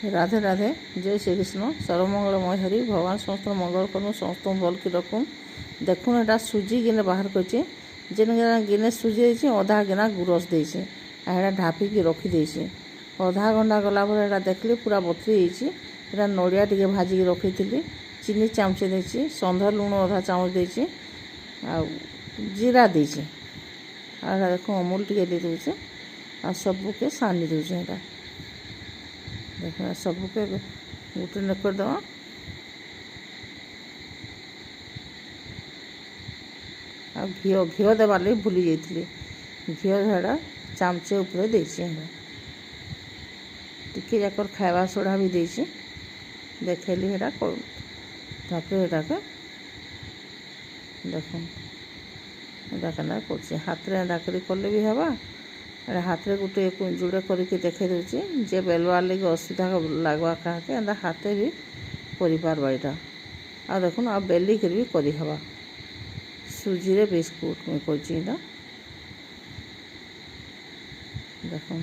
राधे राधे जय श्री कृष्ण सर्वमंगलमय हरि भगवान समस्त मंगल करूँ समस्त भल की रखूँ। देखुन एटा सुजी गिने बाहर करचे जेन गिने सुजी देछि अधा गिना गुरस देछि एटा ढापिकी रखिदेछि। अधा घंटा गला पर एटा देखली पूरा बतरी जाइछि। एटा नड़िया टिके भाजिकी रखिथिली चीनी चामचे देछि संध लुण अधा चामच देछि आ जीरा देछि आ देखो अमूल टिके दे दउछे आ सबके सानी दउछे। एटा देखो सबके गोटे नेकर दवा आ घिओ घिओ देवार लगे भूली जाइए घिओ झाड़ा चामचे उपरे देछि टिके जाकर खाइबा सोडा भी देछि देखली हेटा तापर एटाके देखो एटा केना करछि हाथ रे एटा करी करले भी हवा अरे हाथ रे गोटे जुड़े करके देखे दूसरी जे बेलवार लगे असुविधा लगवा क्या एंता हाथे भी करि पारबा एटा आ देखुन आ बेली कर भी करि हवा सुजी रे बिस्कुट में करछि एटा देखो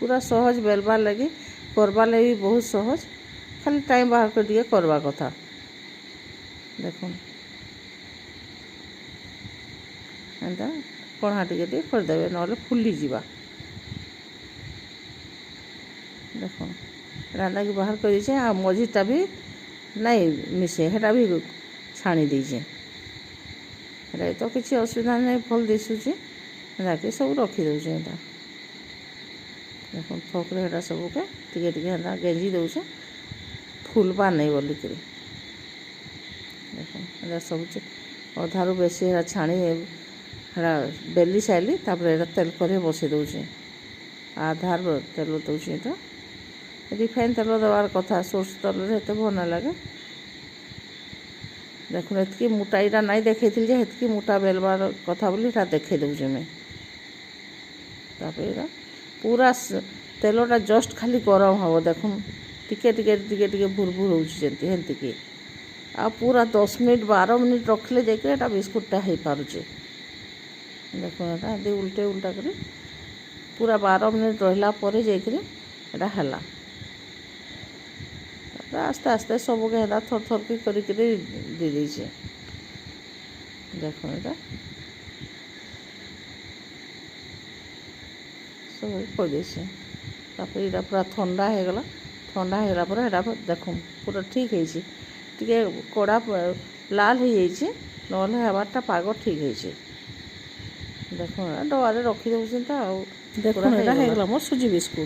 पूरा सहज बेलवार लगे करवार लगे भी बहुत सहज खाली टाइम बाहर कर दिए करवा कथा देखो एंता कणा टिके करदेवे ना फुली जीवा देखो रांदा की बाहर कर आ मझीटा भी नहीं मिसे हेटा भी छाणी दीजे हेटा तो किसी असुविधा नहीं भल दिशुची कि सब रखीदे एटा देखो थोकरे हेटा सबके टिके टिके एंता गेंजी दउछे फुलबा नहीं बोलिक देखो एटा सब अधारू बेसी हेटा छाणी हेड़ा बेली साइली तापर एटा तेल करे बसई दउछे आधार तेल दउछे एटा रिफाइन तेल देवार कथा सोर्स तेल हेते भल ना लगे देखो एतकी मोटाईटा नहीं देखी जे हेतकी मोटा बेलवार कथा बोली एटा देखे दउछे मैं तापर एटा पूरा तेलटा जस्ट खाली गरम हम देखो टिके टिके टिके टिके भुरभुर होती हेंतिकी आ पूरा 10 मिनट 12 मिनट रखले जाके एटा बिस्कुटटा हो पारुचे देखो एटा यदि उल्टे उल्टा कर पूरा 12 मिनट रहा पर जाकरा है आस्ते आस्ते सबके है थर थर की करके दे दीजिए देखो एटा सब कर दीजिए तापर ये पूरा ठंडा हो गला ठंडा हो गला पर एटा देखो पूरा ठीक है टे कड़ा लाल हो जाइए नहले हबारटा पाग ठीक है देखो डबारे रखी दे देखो मोर सुजी बिस्कुट।